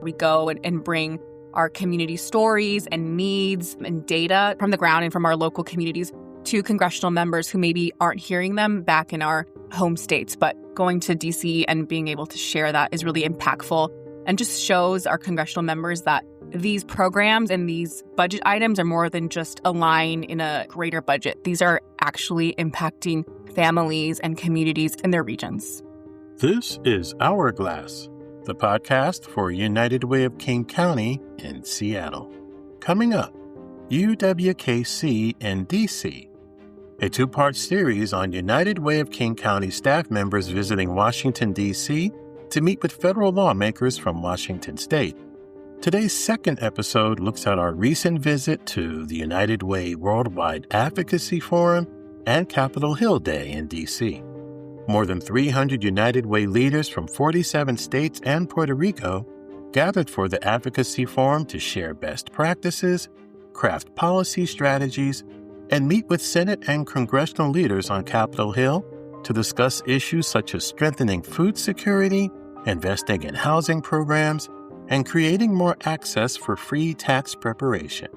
We go and bring our community stories and needs and data from the ground and from our local communities to congressional members who maybe aren't hearing them back in our home states. But going to DC and being able to share that is really impactful and just shows our congressional members that these programs and these budget items are more than just a line in a greater budget. These are actually impacting families and communities in their regions. This is Hourglass, the podcast for United Way of King County in Seattle. Coming up, UWKC in DC, a two-part series on United Way of King County staff members visiting Washington, D.C. to meet with federal lawmakers from Washington State. Today's second episode looks at our recent visit to the United Way Worldwide Advocacy Forum and Capitol Hill Day in D.C. More than 300 United Way leaders from 47 states and Puerto Rico gathered for the Advocacy Forum to share best practices, craft policy strategies, and meet with Senate and Congressional leaders on Capitol Hill to discuss issues such as strengthening food security, investing in housing programs, and creating more access for free tax preparation.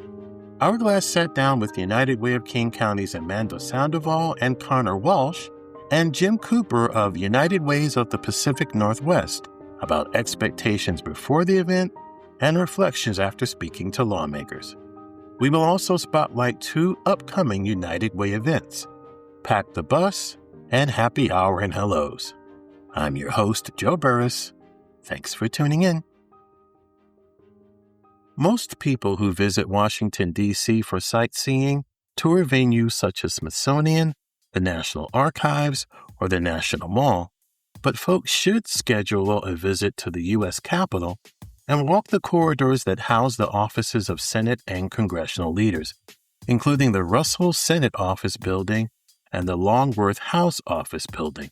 Hourglass sat down with United Way of King County's Amanda Sandoval and Connor Walsh and Jim Cooper of United Ways of the Pacific Northwest about expectations before the event and reflections after speaking to lawmakers. We will also spotlight two upcoming United Way events, Pack the Bus and Happy Hour and Hellos. I'm your host, Joe Burris. Thanks for tuning in. Most people who visit Washington, D.C. for sightseeing tour venues such as Smithsonian, the National Archives, or the National Mall, but folks should schedule a visit to the U.S. Capitol and walk the corridors that house the offices of Senate and Congressional leaders, including the Russell Senate Office Building and the Longworth House Office Building.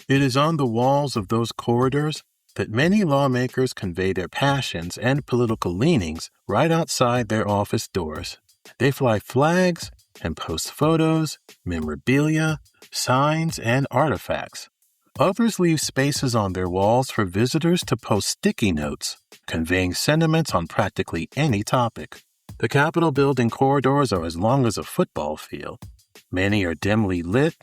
It is on the walls of those corridors that many lawmakers convey their passions and political leanings right outside their office doors. They fly flags and post photos, memorabilia, signs, and artifacts. Others leave spaces on their walls for visitors to post sticky notes, conveying sentiments on practically any topic. The Capitol building corridors are as long as a football field. Many are dimly lit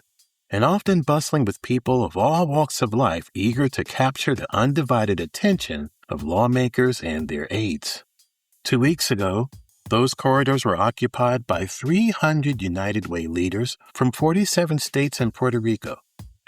and often bustling with people of all walks of life eager to capture the undivided attention of lawmakers and their aides. 2 weeks ago, those corridors were occupied by 300 United Way leaders from 47 states and Puerto Rico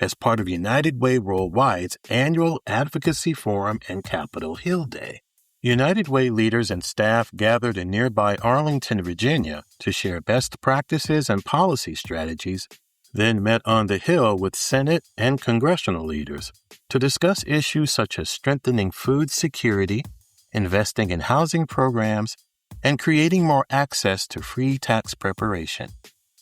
as part of United Way Worldwide's annual Advocacy Forum and Capitol Hill Day. United Way leaders and staff gathered in nearby Arlington, Virginia to share best practices and policy strategies, then met on the Hill with Senate and Congressional leaders to discuss issues such as strengthening food security, investing in housing programs, and creating more access to free tax preparation.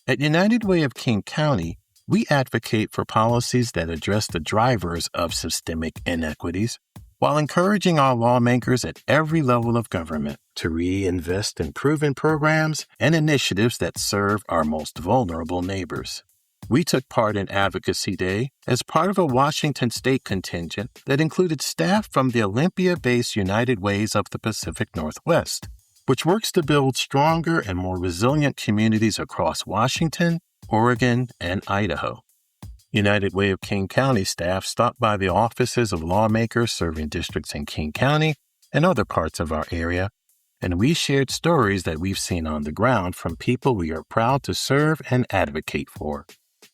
At United Way of King County, we advocate for policies that address the drivers of systemic inequities while encouraging our lawmakers at every level of government to reinvest in proven programs and initiatives that serve our most vulnerable neighbors. We took part in Advocacy Day as part of a Washington state contingent that included staff from the Olympia-based United Ways of the Pacific Northwest, which works to build stronger and more resilient communities across Washington, Oregon, and Idaho. United Way of King County staff stopped by the offices of lawmakers serving districts in King County and other parts of our area, and we shared stories that we've seen on the ground from people we are proud to serve and advocate for.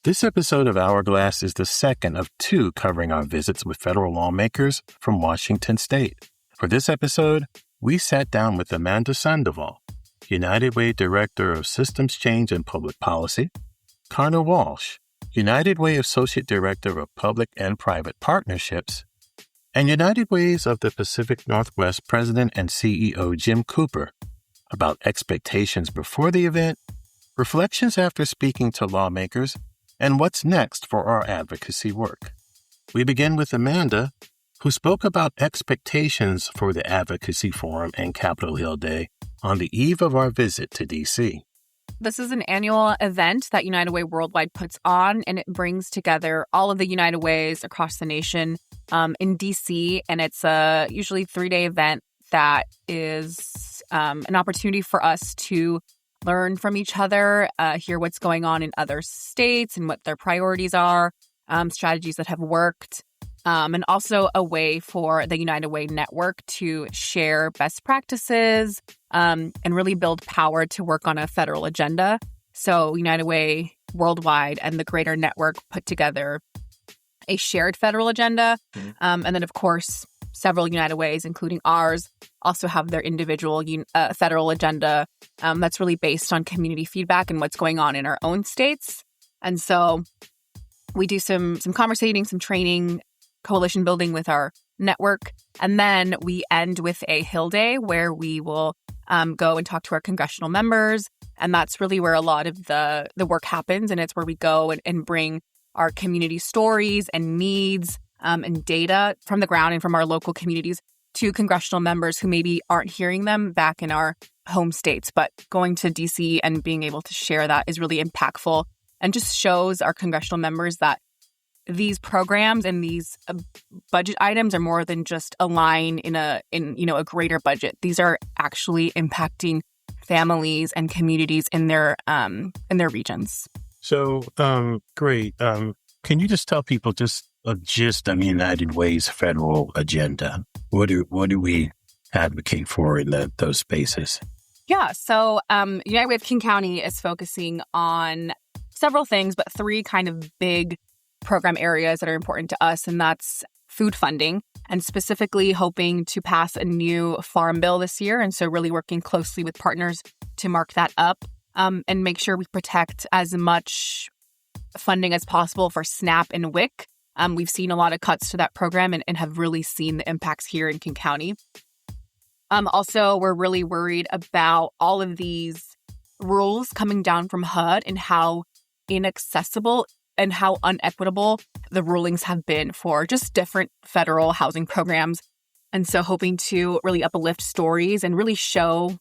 This episode of Hourglass is the second of two covering our visits with federal lawmakers from Washington State. For this episode, we sat down with Amanda Sandoval, United Way Director of Systems Change and Public Policy, Connor Walsh, United Way Associate Director of Public and Private Partnerships, and United Ways of the Pacific Northwest President and CEO Jim Cooper about expectations before the event, reflections after speaking to lawmakers, and what's next for our advocacy work. We begin with Amanda, who spoke about expectations for the Advocacy Forum and Capitol Hill Day on the eve of our visit to D.C. This is an annual event that United Way Worldwide puts on, and it brings together all of the United Ways across the nation in D.C., and it's a usually 3-day event that is an opportunity for us to learn from each other, hear what's going on in other states and what their priorities are, strategies that have worked, and also a way for the United Way network to share best practices and really build power to work on a federal agenda. So United Way Worldwide and the greater network put together a shared federal agenda. And then, of course, several United Ways, including ours, also have their individual federal agenda that's really based on community feedback and what's going on in our own states. And so we do some conversating, some training, coalition building with our network. And then we end with a Hill Day where we will go and talk to our congressional members. And that's really where a lot of the work happens. And it's where we go and bring our community stories and needs and data from the ground and from our local communities to congressional members who maybe aren't hearing them back in our home states. But going to DC and being able to share that is really impactful and just shows our congressional members that these programs and these budget items are more than just a line in a greater budget. These are actually impacting families and communities in their regions. So, great. Can you just tell people just a gist of United Way's federal agenda? What do we advocate for in those spaces? Yeah. So, United Way of King County is focusing on several things, but three kind of big program areas that are important to us, and that's food funding, and specifically hoping to pass a new farm bill this year. And so really working closely with partners to mark that up and make sure we protect as much funding as possible for SNAP and WIC. We've seen a lot of cuts to that program and have really seen the impacts here in King County. Also, we're really worried about all of these rules coming down from HUD and how inaccessible and how unequitable the rulings have been for just different federal housing programs. And so hoping to really uplift stories and really show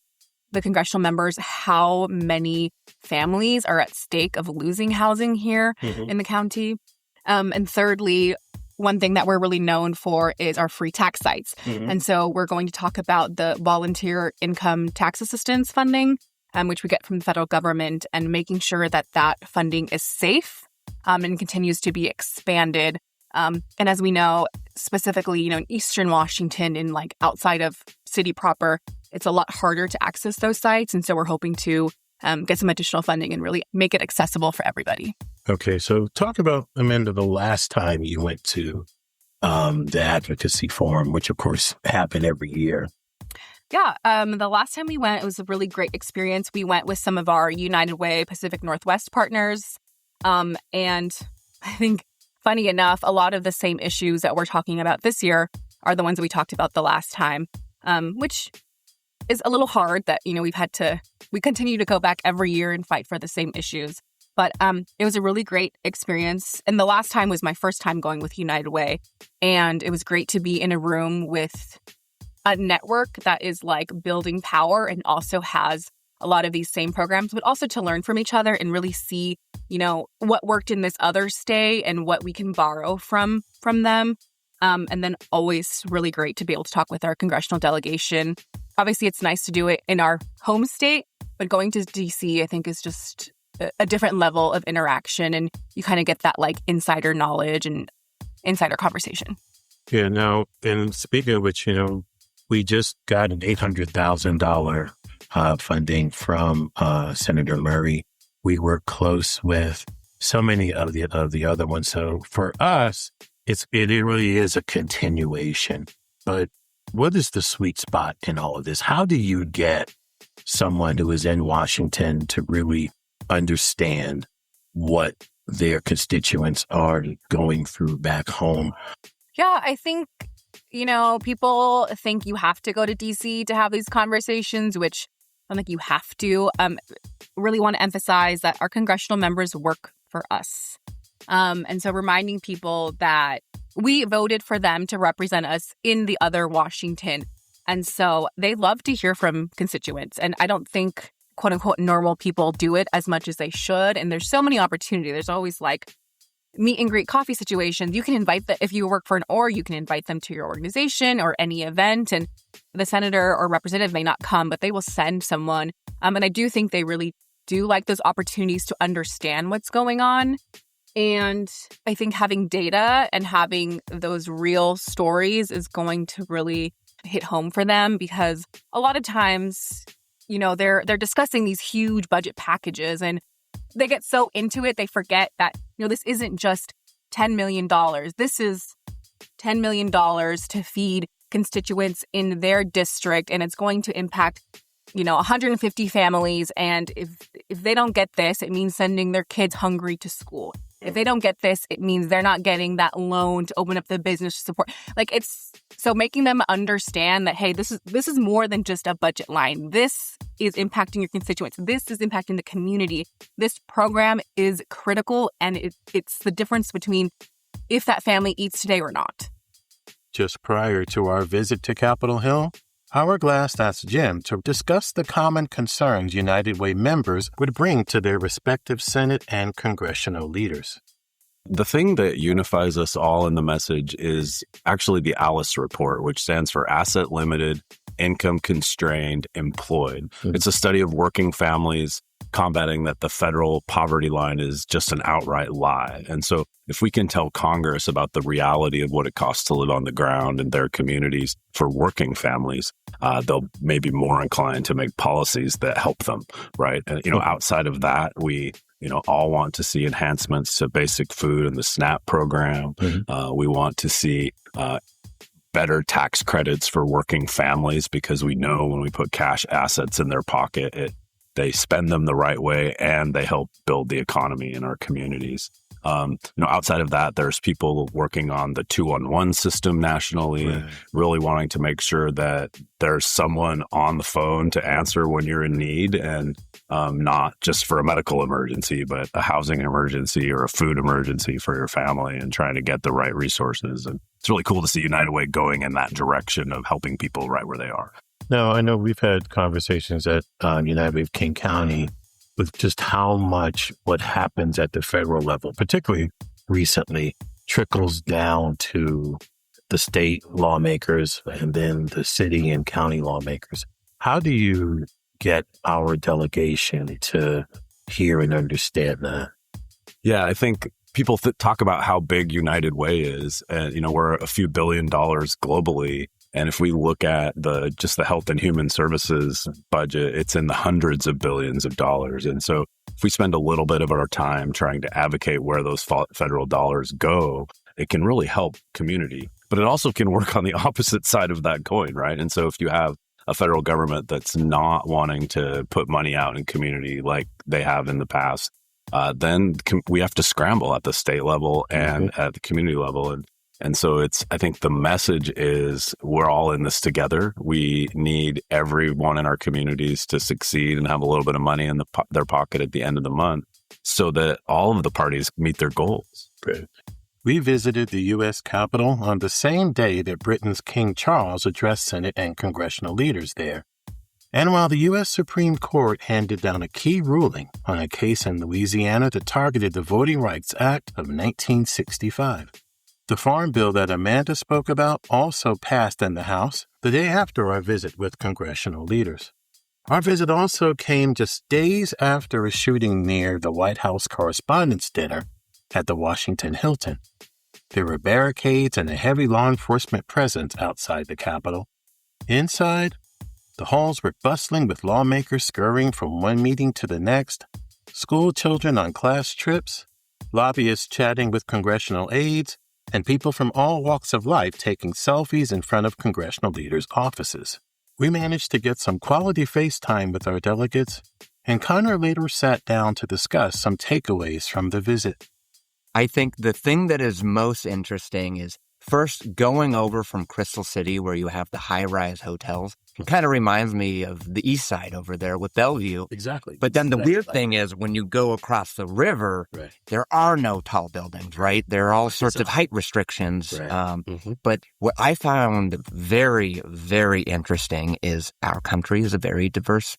the congressional members how many families are at stake of losing housing here in the county. And thirdly, one thing that we're really known for is our free tax sites. And so we're going to talk about the volunteer income tax assistance funding, which we get from the federal government, and making sure that that funding is safe and continues to be expanded. And as we know, specifically, in Eastern Washington, in outside of city proper, it's a lot harder to access those sites. And so we're hoping to get some additional funding and really make it accessible for everybody. Okay. So talk about, Amanda, the last time you went to the Advocacy Forum, which of course happened every year. Yeah. The last time we went, it was a really great experience. We went with some of our United Way Pacific Northwest partners. And I think, funny enough, a lot of the same issues that we're talking about this year are the ones that we talked about the last time, which is a little hard that, we continue to go back every year and fight for the same issues. But it was a really great experience. And the last time was my first time going with United Way. And it was great to be in a room with a network that is building power and also has a lot of these same programs, but also to learn from each other and really see, what worked in this other state and what we can borrow from them. And then always really great to be able to talk with our congressional delegation. Obviously, it's nice to do it in our home state, but going to DC, I think, is just a different level of interaction. And you kind of get that insider knowledge and insider conversation. Yeah. Now, and speaking of which, we just got an $800,000 funding from Senator Murray. We work close with so many of the other ones. So for us, it really is a continuation. But what is the sweet spot in all of this? How do you get someone who is in Washington to really understand what their constituents are going through back home? Yeah, I think, people think you have to go to DC to have these conversations, which I don't think you have to. Really want to emphasize that our congressional members work for us. And so reminding people that we voted for them to represent us in the other Washington. And so they love to hear from constituents. And I don't think, quote unquote, normal people do it as much as they should. And there's so many opportunities. There's always meet and greet coffee situations. You can invite them, if you work for you can invite them to your organization or any event. And the senator or representative may not come, but they will send someone. And I do think they really do like those opportunities to understand what's going on. And I think having data and having those real stories is going to really hit home for them, because a lot of times, they're discussing these huge budget packages and they get so into it, they forget that, this isn't just $10 million. This is $10 million to feed constituents in their district, and it's going to impact 150 families. And if they don't get this, it means sending their kids hungry to school. If they don't get this, it means they're not getting that loan to open up the business support. So making them understand that, hey, this is more than just a budget line. This is impacting your constituents. This is impacting the community. This program is critical, and it's the difference between if that family eats today or not. Just prior to our visit to Capitol Hill, Hourglass asked Jim to discuss the common concerns United Way members would bring to their respective Senate and congressional leaders. The thing that unifies us all in the message is actually the ALICE report, which stands for Asset Limited, Income Constrained, Employed. Mm-hmm. It's a study of working families combating that the federal poverty line is just an outright lie. And so if we can tell Congress about the reality of what it costs to live on the ground in their communities for working families, they'll maybe more inclined to make policies that help them, right? And, outside of that, we all want to see enhancements to basic food and the SNAP program. Mm-hmm. We want to see better tax credits for working families, because we know when we put cash assets in their pocket, they spend them the right way and they help build the economy in our communities. Outside of that, there's people working on the 211 system nationally, right, really wanting to make sure that there's someone on the phone to answer when you're in need, and not just for a medical emergency, but a housing emergency or a food emergency for your family, and trying to get the right resources. And it's really cool to see United Way going in that direction of helping people right where they are. Now, I know we've had conversations at United Way of King County with just how much what happens at the federal level, particularly recently, trickles down to the state lawmakers and then the city and county lawmakers. How do you get our delegation to hear and understand that? Yeah, I think people talk about how big United Way is. And, we're a few $1 billion globally. And if we look at the health and human services budget, it's in the hundreds of billions of dollars. And so if we spend a little bit of our time trying to advocate where those federal dollars go, it can really help community. But it also can work on the opposite side of that coin, right? And so if you have a federal government that's not wanting to put money out in community like they have in the past, then we have to scramble at the state level and at the community level. And so I think the message is we're all in this together. We need everyone in our communities to succeed and have a little bit of money in their pocket at the end of the month so that all of the parties meet their goals. Great. We visited the U.S. Capitol on the same day that Britain's King Charles addressed Senate and congressional leaders there. And while the U.S. Supreme Court handed down a key ruling on a case in Louisiana that targeted the Voting Rights Act of 1965, the farm bill that Amanda spoke about also passed in the House the day after our visit with congressional leaders. Our visit also came just days after a shooting near the White House Correspondents' Dinner at the Washington Hilton. There were barricades and a heavy law enforcement presence outside the Capitol. Inside, the halls were bustling with lawmakers scurrying from one meeting to the next, school children on class trips, lobbyists chatting with congressional aides, and people from all walks of life taking selfies in front of congressional leaders' offices. We managed to get some quality FaceTime with our delegates, and Connor later sat down to discuss some takeaways from the visit. I think the thing that is most interesting is first going over from Crystal City, where you have the high-rise hotels. It kind of reminds me of the east side over there with Bellevue. Exactly. But then the weird thing is when you go across the river, right, there are no tall buildings, right? There are all sorts of height restrictions. Right. But what I found very, very interesting is our country is a very diverse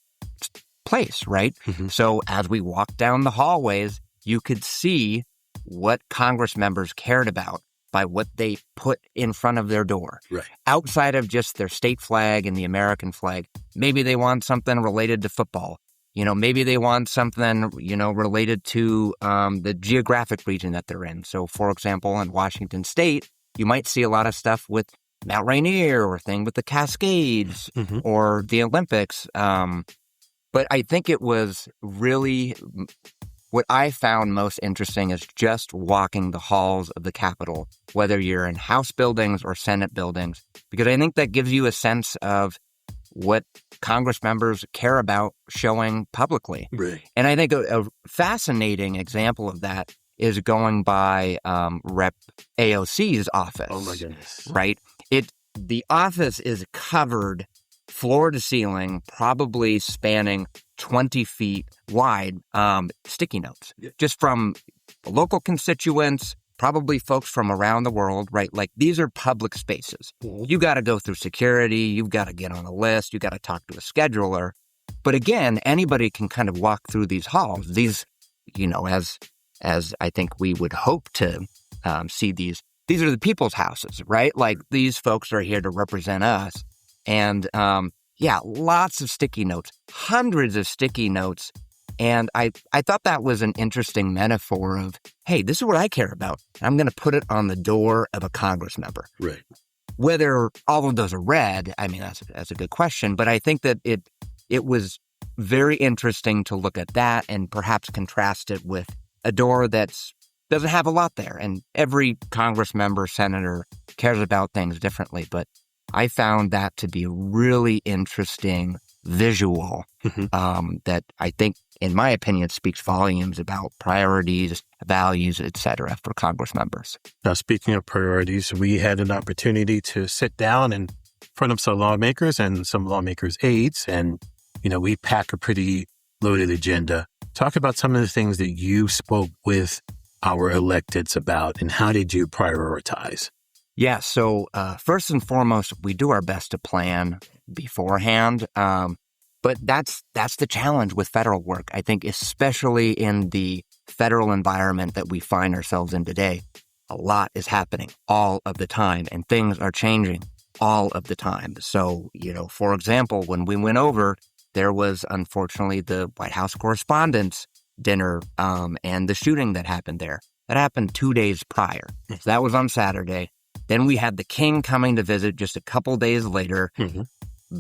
place, right? Mm-hmm. So as we walk down the hallways, you could see what Congress members cared about by what they put in front of their door. Right. Outside of just their state flag and the American flag, maybe they want something related to football. Maybe they want something, related to the geographic region that they're in. So, for example, in Washington State, you might see a lot of stuff with Mount Rainier or thing with the Cascades or the Olympics. But I think it was really what I found most interesting is just walking the halls of the Capitol, whether you're in House buildings or Senate buildings, because I think that gives you a sense of what Congress members care about showing publicly. Right. And I think a fascinating example of that is going by Rep. AOC's office. Oh, my goodness. Right? The office is covered floor to ceiling, probably spanning 20 feet wide, sticky notes, just from local constituents, probably folks from around the world, right? Like, these are public spaces. You got to go through security. You've got to get on a list. You got to talk to a scheduler. But again, anybody can kind of walk through these halls. These, as I think we would hope to see these are the people's houses, right? Like, these folks are here to represent us. And lots of sticky notes, hundreds of sticky notes. And I thought that was an interesting metaphor of, hey, this is what I care about. I'm going to put it on the door of a Congress member. Right. Whether all of those are read, I mean, that's a good question. But I think that it was very interesting to look at that and perhaps contrast it with a door that doesn't have a lot there. And every Congress member, senator cares about things differently. But I found that to be a really interesting visual that I think, in my opinion, speaks volumes about priorities, values, et cetera, for Congress members. Now, speaking of priorities, we had an opportunity to sit down in front of some lawmakers and some lawmakers' aides, and, we pack a pretty loaded agenda. Talk about some of the things that you spoke with our electeds about, and how did you prioritize? Yeah, so first and foremost, we do our best to plan beforehand. But that's the challenge with federal work. I think especially in the federal environment that we find ourselves in today, a lot is happening all of the time, and things are changing all of the time. So, for example, when we went over, there was unfortunately the White House Correspondents' Dinner and the shooting that happened there. That happened 2 days prior. So that was on Saturday. Then we had the king coming to visit just a couple days later.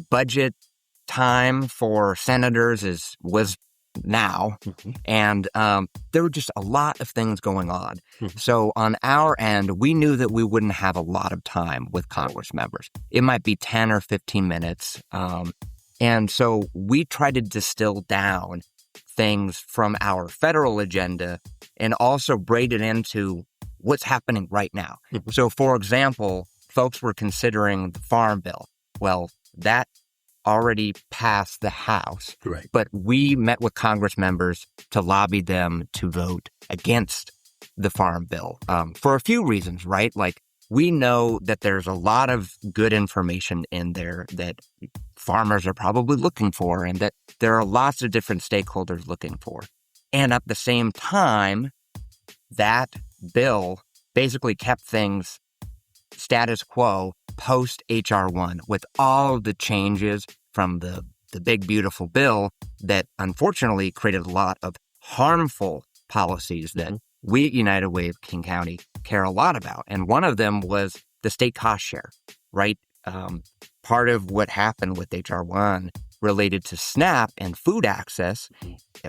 Budget time for senators was now. And there were just a lot of things going on. So on our end, we knew that we wouldn't have a lot of time with Congress members. It might be 10 or 15 minutes. And so we tried to distill down things from our federal agenda and also braid it into what's happening right now. So, for example, folks were considering the Farm Bill. Well, that already passed the House, right? But we met with Congress members to lobby them to vote against the Farm Bill for a few reasons, right? Like, we know that there's a lot of good information in there that farmers are probably looking for, and that there are lots of different stakeholders looking for. And at the same time, that bill basically kept things status quo post H.R. 1 with all of the changes from the big, beautiful bill that unfortunately created a lot of harmful policies that we at United Way of King County care a lot about. And one of them was the state cost share, right? Part of what happened with H.R. 1 related to SNAP and food access,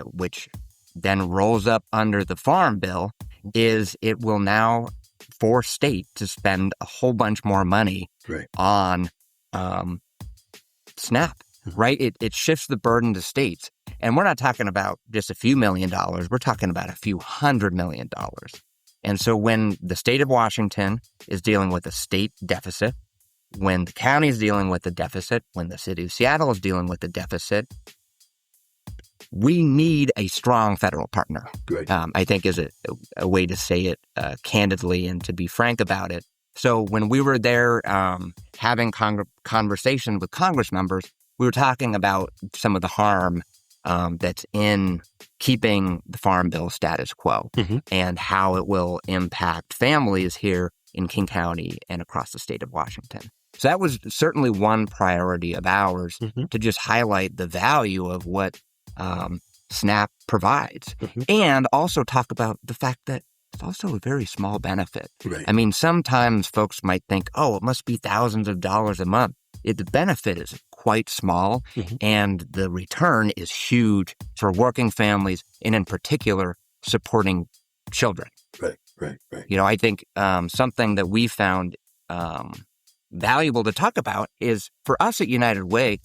which then rolls up under the Farm Bill, is it will now force state to spend a whole bunch more money on SNAP, right? It shifts the burden to states. And we're not talking about just a few $1 million. We're talking about a few $100 million. And so when the state of Washington is dealing with a state deficit, when the county is dealing with a deficit, when the city of Seattle is dealing with a deficit, we need a strong federal partner, I think is a way to say it candidly and to be frank about it. So when we were there having conversation with Congress members, we were talking about some of the harm that's in keeping the Farm Bill status quo and how it will impact families here in King County and across the state of Washington. So that was certainly one priority of ours to just highlight the value of what SNAP provides and also talk about the fact that it's also a very small benefit. Right. I mean, sometimes folks might think, oh, it must be thousands of dollars a month. The benefit is quite small, and the return is huge for working families, and in particular, supporting children. Right. You know, I think something that we found valuable to talk about is for us at United Way,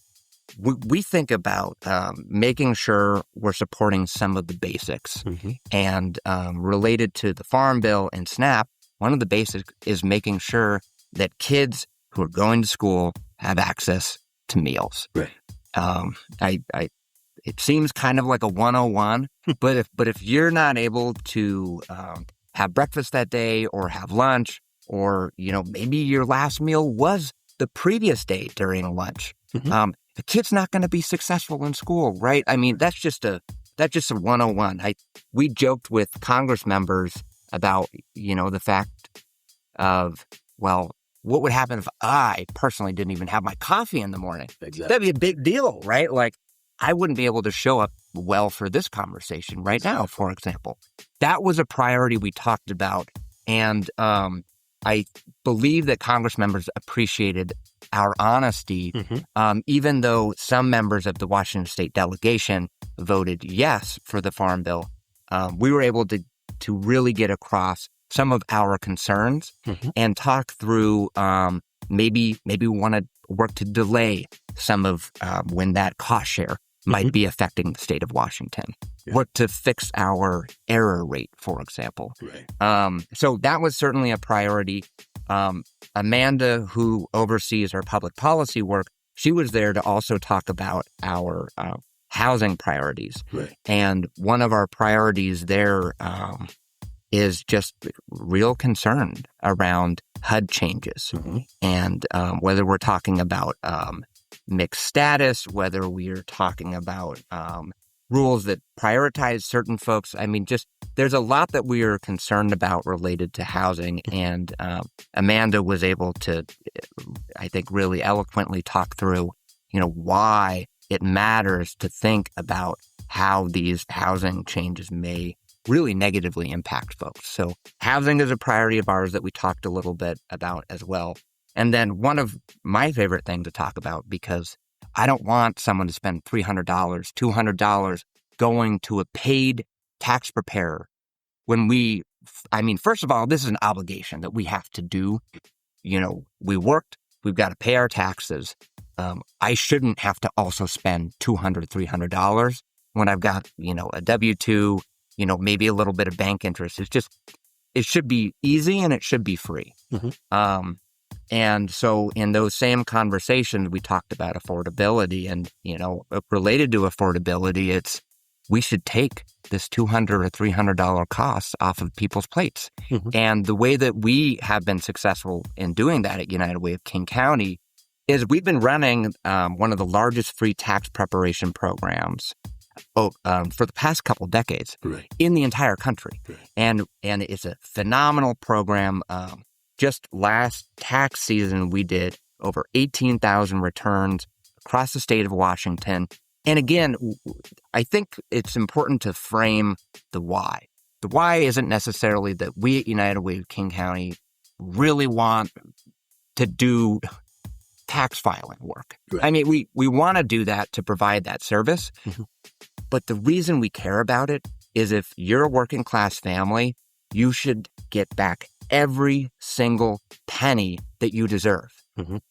we think about making sure we're supporting some of the basics. And related to the Farm Bill and SNAP, one of the basics is making sure that kids who are going to school have access to meals. Right. It seems kind of like a 101, but if you're not able to have breakfast that day or have lunch, or, you know, maybe your last meal was the previous day during lunch, the kid's not going to be successful in school, right? I mean, that's just a 101. We joked with Congress members about, you know, the fact of, well, what would happen if I personally didn't even have my coffee in the morning? Exactly. That'd be a big deal, right? Like, I wouldn't be able to show up well for this conversation right now, for example. That was a priority we talked about, and I believe that Congress members appreciated our honesty, even though some members of the Washington State delegation voted yes for the Farm Bill. We were able to really get across some of our concerns and talk through maybe we want to work to delay some of when that cost share might be affecting the state of Washington. Work to fix our error rate, for example. Right. So that was certainly a priority. Amanda, who oversees our public policy work, she was there to also talk about our housing priorities. Right. And one of our priorities there is just real concern around HUD changes. And whether we're talking about mixed status, whether we're talking about rules that prioritize certain folks. I mean, just there's a lot that we are concerned about related to housing. And Amanda was able to, I think, really eloquently talk through, you know, why it matters to think about how these housing changes may really negatively impact folks. So housing is a priority of ours that we talked a little bit about as well. And then one of my favorite things to talk about, because I don't want someone to spend $300, $200 going to a paid tax preparer when first of all, this is an obligation that we have to do. You know, we worked, we've got to pay our taxes. I shouldn't have to also spend $200, $300 when I've got, you know, a W-2, you know, maybe a little bit of bank interest. It should be easy and it should be free. And so in those same conversations, we talked about affordability and, you know, related to affordability, we should take this $200 or $300 costs off of people's plates. And the way that we have been successful in doing that at United Way of King County is we've been running one of the largest free tax preparation programs for the past couple decades in the entire country. And it's a phenomenal program. Just last tax season, we did over 18,000 returns across the state of Washington. And again, I think it's important to frame the why. The why isn't necessarily that we at United Way of King County really want to do tax filing work. I mean, we want to do that to provide that service. But the reason we care about it is if you're a working class family, you should get back every single penny that you deserve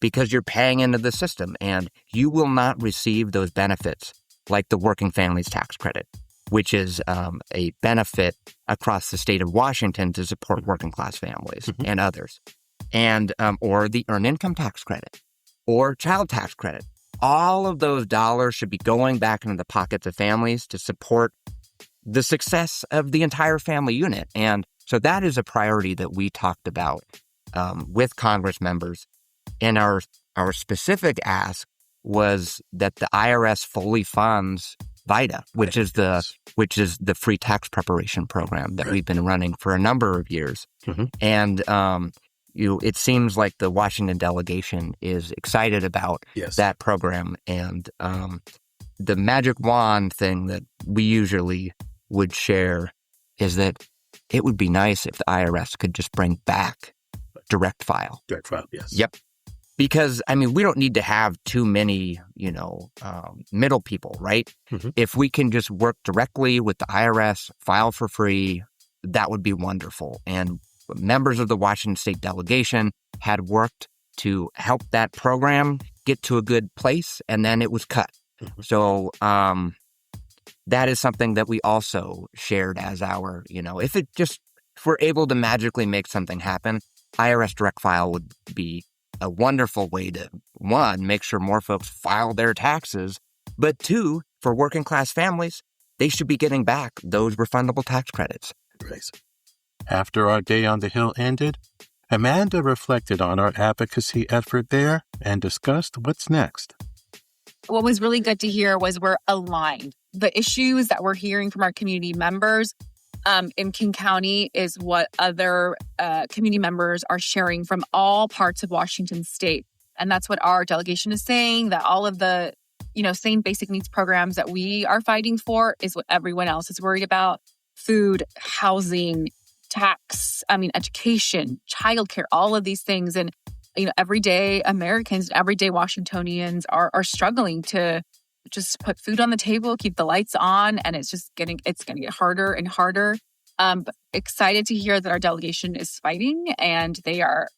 because you're paying into the system, and you will not receive those benefits like the Working Families Tax Credit, which is a benefit across the state of Washington to support working class families and others, and or the Earned Income Tax Credit or Child Tax Credit. All of those dollars should be going back into the pockets of families to support the success of the entire family unit. And so that is a priority that we talked about with Congress members. And our specific ask was that the IRS fully funds VITA, which is the free tax preparation program that we've been running for a number of years. And it seems like the Washington delegation is excited about that program. And the magic wand thing that we usually would share is that it would be nice if the IRS could just bring back direct file. Direct file, yes. Yep. Because, I mean, we don't need to have too many, middle people, right? If we can just work directly with the IRS, file for free, that would be wonderful. And members of the Washington State delegation had worked to help that program get to a good place, and then it was cut. So that is something that we also shared as our, if we're able to magically make something happen, IRS direct file would be a wonderful way to, one, make sure more folks file their taxes, but two, for working class families, they should be getting back those refundable tax credits. Right. After our day on the Hill ended, Amanda reflected on our advocacy effort there and discussed what's next. What was really good to hear was we're aligned. The issues that we're hearing from our community members in King County is what other community members are sharing from all parts of Washington State. And that's what our delegation is saying, that all of the, same basic needs programs that we are fighting for is what everyone else is worried about. Food, housing, tax, education, childcare, all of these things. And, everyday Americans, everyday Washingtonians are struggling to just put food on the table, keep the lights on, and it's going to get harder and harder. But excited to hear that our delegation is fighting and they are,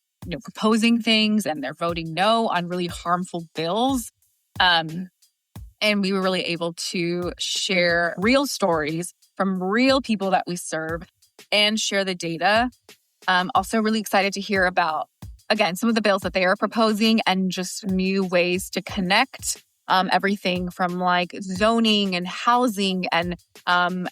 proposing things and they're voting no on really harmful bills. And we were really able to share real stories from real people that we serve and share the data. Also really excited to hear about, again, some of the bills that they are proposing and just new ways to connect. Everything from like zoning and housing and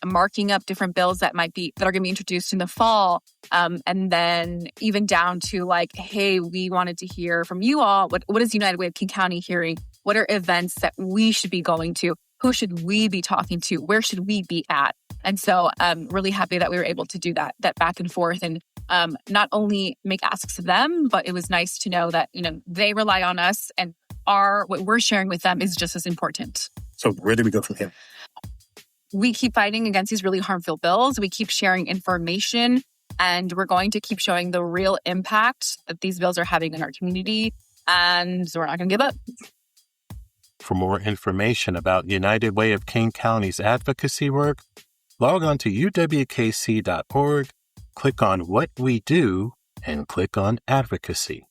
marking up different bills that are going to be introduced in the fall. And then even down to like, hey, we wanted to hear from you all. What is United Way of King County hearing? What are events that we should be going to? Who should we be talking to? Where should we be at? And so I'm really happy that we were able to do that back and forth and not only make asks of them, but it was nice to know that, they rely on us and what we're sharing with them is just as important. So where do we go from here? We keep fighting against these really harmful bills. We keep sharing information, and we're going to keep showing the real impact that these bills are having in our community, and we're not going to give up. For more information about United Way of King County's advocacy work, log on to uwkc.org, click on What We Do, and click on Advocacy.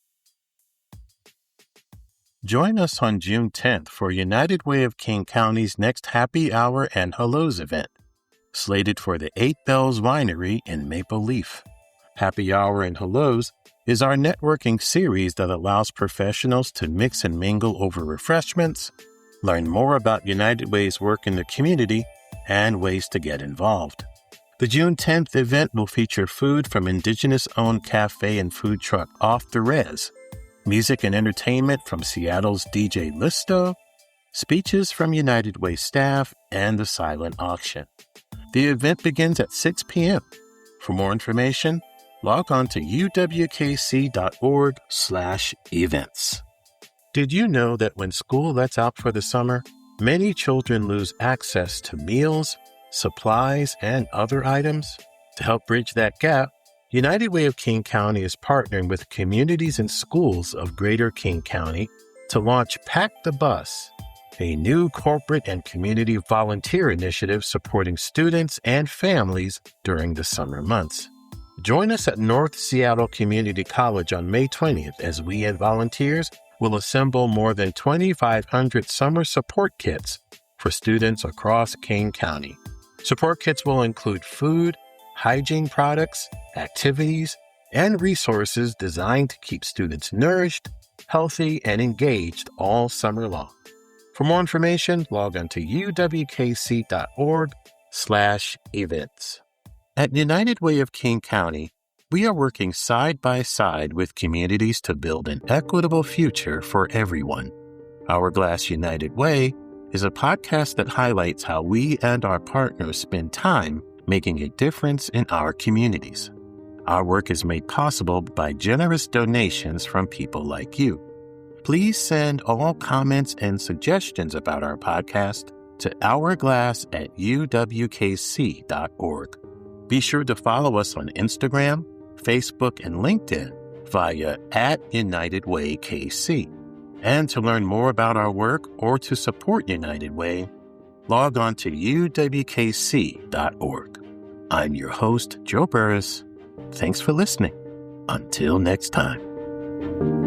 Join us on June 10th for United Way of King County's next Happy Hour and Hellos event, slated for the 8 Bells Winery in Maple Leaf. Happy Hour and Hellos is our networking series that allows professionals to mix and mingle over refreshments, learn more about United Way's work in the community, and ways to get involved. The June 10th event will feature food from Indigenous-owned cafe and food truck Off the Res, music and entertainment from Seattle's DJ Listo, speeches from United Way staff, and the silent auction. The event begins at 6 p.m. For more information, log on to uwkc.org/events. Did you know that when school lets out for the summer, many children lose access to meals, supplies, and other items? To help bridge that gap, United Way of King County is partnering with communities and schools of Greater King County to launch Pack the Bus, a new corporate and community volunteer initiative supporting students and families during the summer months. Join us at North Seattle Community College on May 20th as we and volunteers will assemble more than 2,500 summer support kits for students across King County. Support kits will include food, hygiene products, activities, and resources designed to keep students nourished, healthy, and engaged all summer long. For more information, log on to uwkc.org/events. At United Way of King County, we are working side by side with communities to build an equitable future for everyone. Hourglass United Way is a podcast that highlights how we and our partners spend time making a difference in our communities. Our work is made possible by generous donations from people like you. Please send all comments and suggestions about our podcast to hourglass@uwkc.org. Be sure to follow us on Instagram, Facebook, and LinkedIn via @UnitedWayKC. And to learn more about our work or to support United Way, log on to uwkc.org. I'm your host, Joe Burris. Thanks for listening. Until next time.